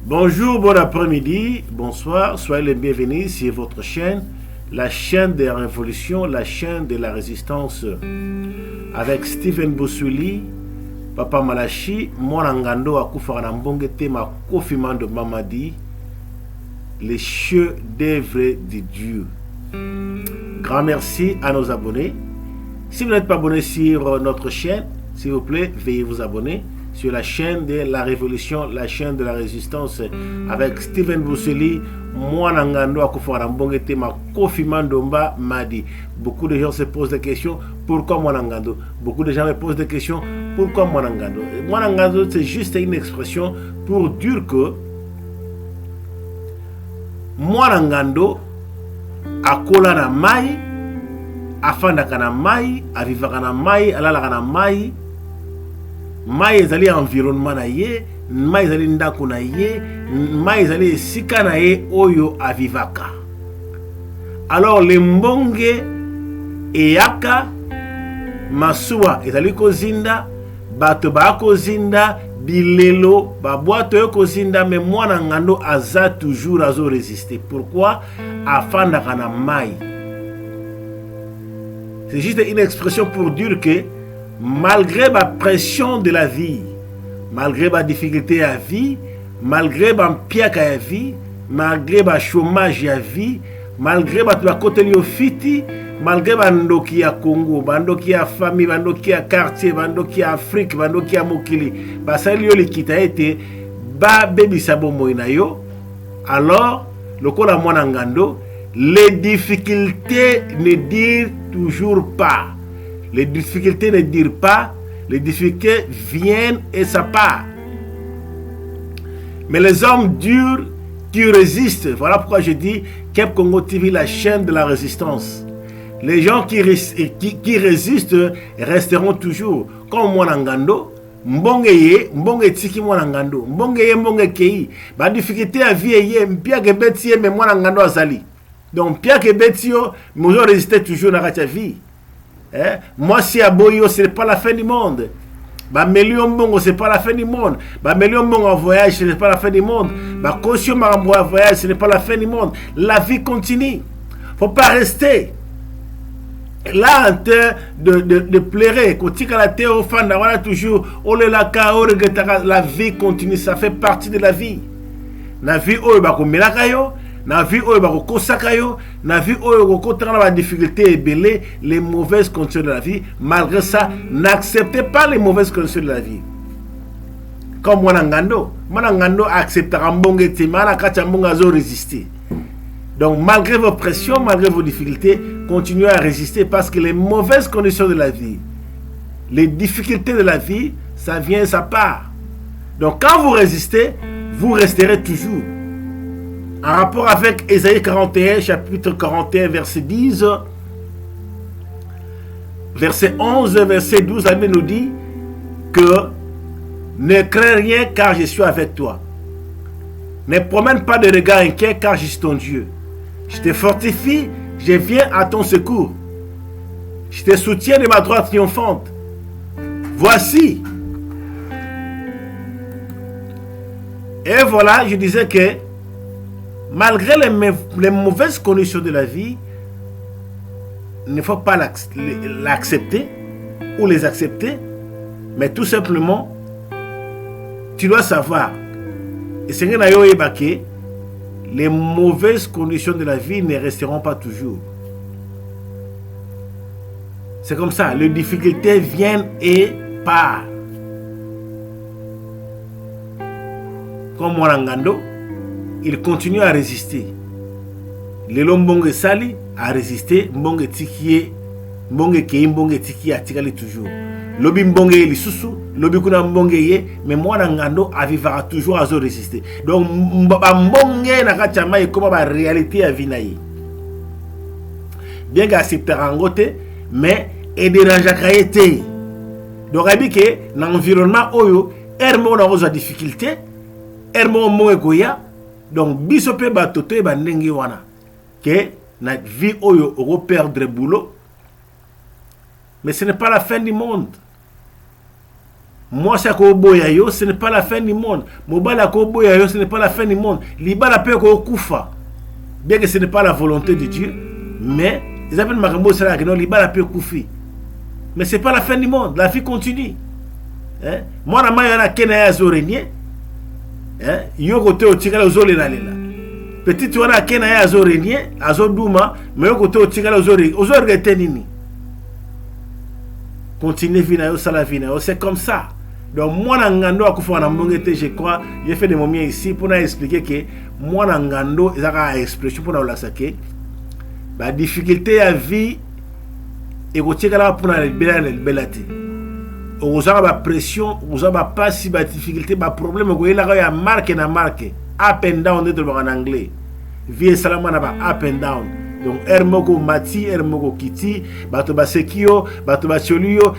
Bonjour, bon après-midi, bonsoir, soyez les bienvenus sur votre chaîne, la chaîne des révolutions, la chaîne de la résistance, avec Stephen Bossouli, Papa Malachi, Mwanangando Akufara Mbonge Tema Kofimando Mamadi, les chefs d'œuvre de Dieu. Grand merci à nos abonnés. Si vous n'êtes pas abonné sur notre chaîne, s'il vous plaît, veuillez vous abonner sur la chaîne de la révolution, la chaîne de la résistance, avec Stephen Bossouli, Mwanangando Akufara Mbonge Tema Kofimando Mamadi. Beaucoup de gens se posent des questions, pourquoi Mwanangando? Beaucoup de gens me posent des questions, pourquoi Mwanangando? Mwanangando, c'est juste une expression pour dire que Mwanangando akola na mai, afandaka na mai, avivaka na mai, alalaka na mai. Mai ezali environnement na ye, mai ezali ndako na ye, mai ezali esika na ye oyo avivaka. Alors le mbonge eyaka, masuwa ezali kozinda, bato ba kozinda, bilelo babwato yo kozinda, mais Mwanangando aza toujours azo résister. Pourquoi? Afandaka na mai. C'est juste une expression pour dire que malgré la pression de la vie, malgré la difficulté à la vie, malgré la piaka à la vie, malgré le chômage à la vie, malgré la côté fiti, malgré bandoki ya Congo, bandoki ya famille, bandoki ya quartier, bandoki ya Afrique, bandoki ya mokili, basali yo likita ete ba bebisa bomo na yo. Alors, lokola Mwanangando, les difficultés ne dirent toujours pas. Les difficultés ne dirent pas, les difficultés viennent et ça part. Mais les hommes durs qui résistent, voilà pourquoi je dis Kep Congo TV, la chaîne de la résistance. Les gens qui résistent resteront toujours. Comme Mwanangando, mbonge tiki Mwanangando, mbonge kei. Ba difficulté à vie ye, mpia ke beti ye, mais Mwanangando azali. Donc mpia ke beti yo, nous résister toujours dans la vie. Moi, si à Boyo, ce n'est pas la fin du monde. Bah, million bongo, c'est pas la fin du monde. Bah, million bongo en voyage, ce n'est pas la fin du monde. Bah, conscient en voyage, ce n'est pas la fin du monde. La vie continue. Faut pas rester là en train de pleurer. Quand tu as la terre au fond, voilà toujours, la vie continue. Ça fait partie de la vie. La vie, oh, bah, comme na vie oyo bakokosaka yo, na vie oyo kokotana ba difficulté ebele, les mauvaises conditions de la vie. Malgré ça, n'acceptez pas les mauvaises conditions de la vie. Comme Mwanangando acceptera mbonge temana kati mbonga zo résister. Donc malgré vos pressions, malgré vos difficultés, continuez à résister parce que les mauvaises conditions de la vie, les difficultés de la vie, ça vient et ça part. Donc quand vous résistez, vous resterez toujours. En rapport avec Ésaïe 41, chapitre 41, verset 10, verset 11, verset 12, la Bible nous dit que ne crains rien car je suis avec toi. Ne promène pas de regard inquiet car je suis ton Dieu. Je te fortifie, je viens à ton secours. Je te soutiens de ma droite triomphante. Voici. Et voilà, je disais que malgré les mauvaises conditions de la vie, il ne faut pas l'accepter ou les accepter, mais tout simplement, tu dois savoir, et c'est que les mauvaises conditions de la vie ne resteront pas toujours. C'est comme ça, les difficultés viennent et partent. Comme Mwanangando, il continue à résister. Lelo mbonge sali a résisté, mbonge tikiye, mbonge kei mbonge tikiye atikali toujours. Lobi mbonge ye lisusu, lobi kuna mbonge ye, mais Mwanangando avivera toujours à résister. Donc mbonge na kati ya mai comme ba réalité ya vie na ye. Bien qu'acceptera ngote, mais et dérangeaka ye te. Donc abi ke na environnement oyo, ermo na ozo difficulté, ermo mbonge goya. Donc bisope batoto ba ndenge wana que na vie oyo oko perdre boulot, mais ce n'est pas la fin du monde. Moi, c'est que ce n'est pas la fin du monde. Mobala Koboyayo, ce n'est pas la fin du monde. Libala peut Kufa. Bien que ce n'est pas la volonté de Dieu, mais ils appellent Marambo Salah, non, Libala peut Koufi. Mais ce n'est pas la fin du monde. La vie continue. Moi, je suis en train de Zorenier. Yo suis en train de Zorenalela. Petit, tu as Kena ya Zorenier, Azodouma, mais yo côté au Tigala Zoretenini. Continuez vina ça la vina, c'est comme ça. Donc moi ngando akufa na mbongete, je crois, j'ai fait des moments ici pour expliquer que moi ngando ezaka expression pour la saké. Ba difficulté à vie et ko tigala pour na belati. Ozaka ba pression, ozaka ba pas ba difficulté, ba problème ko ela ya marque na marque. Up and down de en anglais. Vie salamana ba up and down. Donc ermoko mati, ermoko kiti, bato ba sekio, bato ba cholio,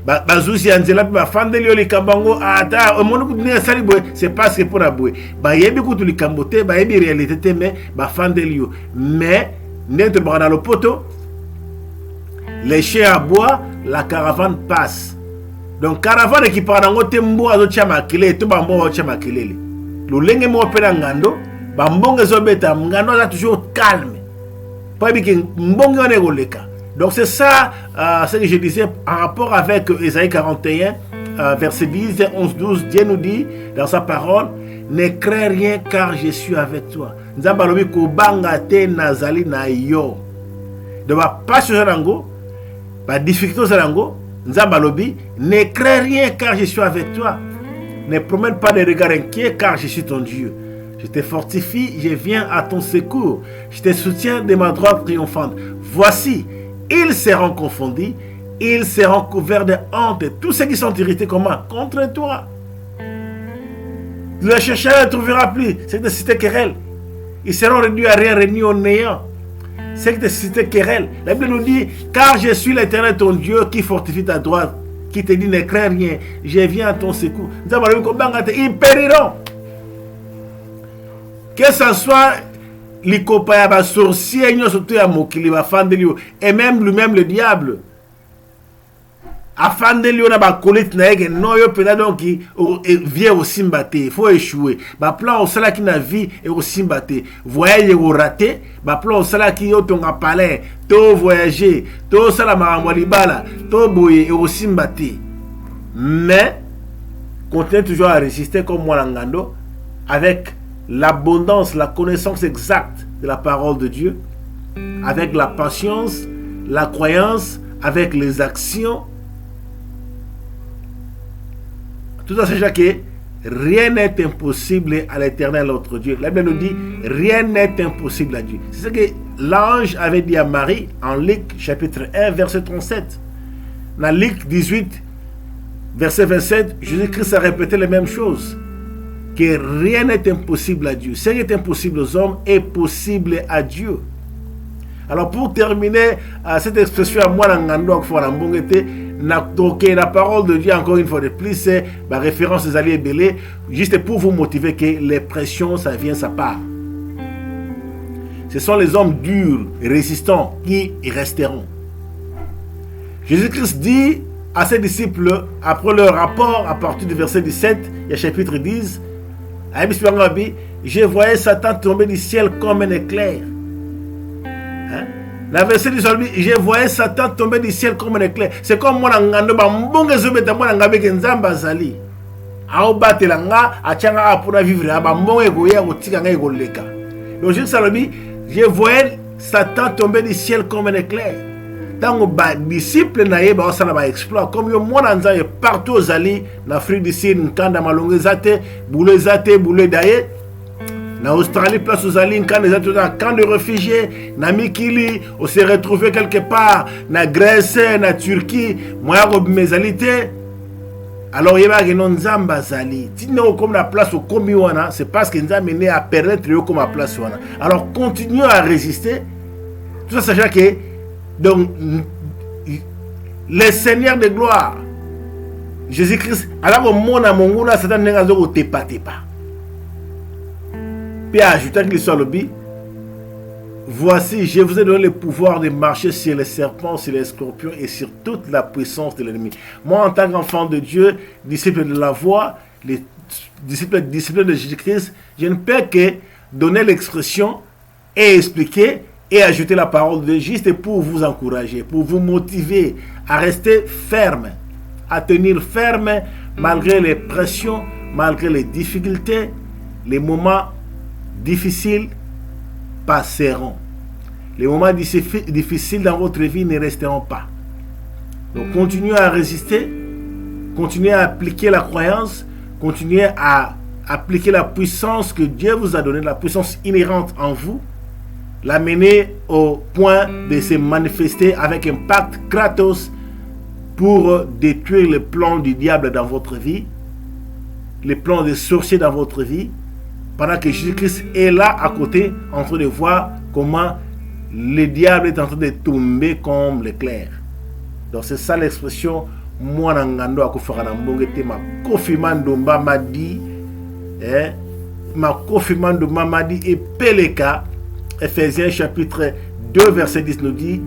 bazusi anzela ba fandelio likambango ata omono kudine sali boy, c'est parce que pour aboué. Ba yebi kutu likambote, ba yebi réalité mais ba fandelio. Mais n'entre pas dans le poteau. Les chiens aboient, la caravane passe. Donc caravane qui part dans côté mbo azo chama kile, to ba mbo chama kile. Le lenge mo pena ngando ba mbonge zobeta ngando a toujours calme pas bien que mbonge on est goleka. Donc c'est ça ce que je disais en rapport avec Ésaïe 41 verset 10 et 11 12. Dieu nous dit dans sa parole, ne crains rien car je suis avec toi. Nzamba lobi ko banga te nazali na yo. De ba passion zango ba difficulté zango nzamba lobi ne crains rien car je suis avec toi. Ne promène pas de regards inquiets car je suis ton Dieu. Je te fortifie, je viens à ton secours. Je te soutiens de ma droite triomphante. Voici, ils seront confondus, ils seront couverts de honte. Tous ceux qui sont irrités comment? Contre toi. Le chercheur ne trouvera plus. C'est de citer querelle. Ils seront réduits à rien, réunis au néant. C'est de citer querelle. La Bible nous dit, car je suis l'Éternel ton Dieu qui fortifie ta droite, qui te dit ne crains rien, je viens à ton secours. Ils périront. Que ce soit les copains, sorciers, et même lui-même le diable. Afin de lui, on a ba colite naïge, non yo pena donc qui vient au simbaté, il faut échouer. Ba plan au sala qui na vie et au simbaté. Voyage au raté, ba plan au sala qui yo tonga palais, to voyager, to sala maramwalibala, to boye et au simbaté. Mais continue toujours à résister comme moi l'angando avec l'abondance, la connaissance exacte de la parole de Dieu, avec la patience, la croyance, avec les actions. Tout ça, c'est que rien n'est impossible à l'Éternel, notre Dieu. La Bible nous dit, rien n'est impossible à Dieu. C'est ce que l'ange avait dit à Marie en Luc chapitre 1, verset 37. Dans Luc 18, verset 27, Jésus-Christ a répété les mêmes choses. Que rien n'est impossible à Dieu. Ce qui est impossible aux hommes est possible à Dieu. Alors pour terminer cette expression à moi, la parole de Dieu, encore une fois de plus, c'est la référence des alliés belés, juste pour vous motiver que les pressions, ça vient, ça part. Ce sont les hommes durs et résistants qui resteront. Jésus-Christ dit à ses disciples, après leur rapport, à partir du verset 17, il y a chapitre 10, je voyais Satan tomber du ciel comme un éclair. La verset du Psaume, je voyais Satan tomber du ciel comme un éclair. C'est comme moi, mbonge zobeta moi ngabe ke nzamba zali. Aobatela nga achanga pour vivre aba mbonge goya otika nga egoleka. Donc je voyais Satan tomber du ciel comme un éclair. Tango ba disciple na ye ba osala ba exploit comme yo mona nzaye partout aux alliés en Afrique du Sud, nkanda malonge zate, boule daye. En Australie, place aux alliés, quand les autres dans camp de réfugiés, na Mikili, on s'est retrouvé quelque part, na Grèce, na Turquie, moi, mes alités. Alors, il y a un Nzamba Zali. Si nous comme la place au Komiwana, c'est parce que nous avons mené à permettre comme la place. Alors, continuons à résister. Tout ça, sachant que donc, les seigneurs de gloire, Jésus-Christ, alors, au monde, à mon goût, Satan n'est pas au tepa. Puis ajouter que l'histoire le bi voici, je vous ai donné le pouvoir de marcher sur les serpents, sur les scorpions et sur toute la puissance de l'ennemi. Moi, en tant qu'enfant de Dieu, disciple de la voix, disciple de Jésus-Christ, je ne peux que donner l'expression et expliquer et ajouter la parole de juste pour vous encourager, pour vous motiver à rester ferme, à tenir ferme malgré les pressions, malgré les difficultés. Les moments difficiles passeront. Les moments difficiles dans votre vie ne resteront pas. Donc continuez à résister, continuez à appliquer la croyance, continuez à appliquer la puissance que Dieu vous a donnée, la puissance inhérente en vous, l'amener au point de se manifester avec un pacte Kratos pour détruire les plans du diable dans votre vie, les plans des sorciers dans votre vie, pendant que Jésus-Christ est là à côté, en train de voir comment le diable est en train de tomber comme l'éclair. Donc c'est ça l'expression Mwana ngando akufaka na mbonge te ma kofimando mamadi ma kofimando mamadi et peleka. Ephésiens chapitre 2 verset 10 nous dit: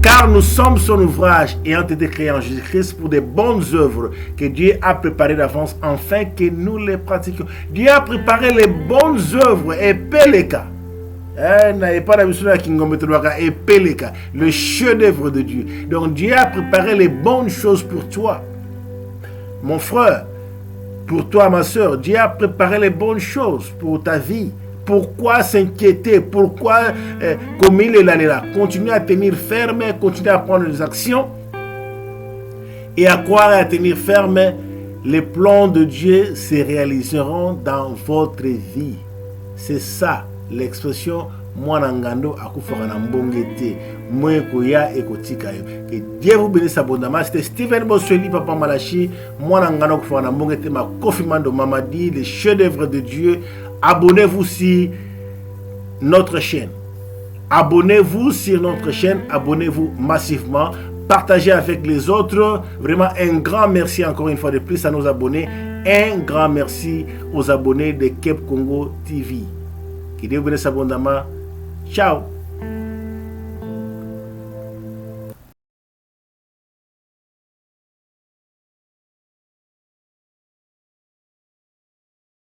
car nous sommes son ouvrage ayant été créés en Jésus-Christ pour des bonnes œuvres que Dieu a préparées d'avance afin que nous les pratiquions. Dieu a préparé les bonnes œuvres et peleka. Le chef-d'œuvre de Dieu. Donc Dieu a préparé les bonnes choses pour toi, mon frère, pour toi, ma soeur. Dieu a préparé les bonnes choses pour ta vie. Pourquoi s'inquiéter? Pourquoi comme il est là? Continuez à tenir ferme, continuez à prendre des actions et à croire et à tenir ferme. Les plans de Dieu se réaliseront dans votre vie. C'est ça l'expression Mwana ngando akufaka na mbonge te mwe koya ekotika yo. Que Dieu vous bénisse abondamment. C'était Steven Bosweli, Papa Malachi. Mwana ngando akufaka na mbonge te ma Kofimando Mamadi, les chefs-d'œuvre de Dieu. Abonnez-vous sur notre chaîne. Abonnez-vous sur notre chaîne. Abonnez-vous massivement. Partagez avec les autres. Vraiment un grand merci encore une fois de plus à nos abonnés. Un grand merci aux abonnés de Kep Congo TV. Que Dieu vous bénisse abondamment. Ciao.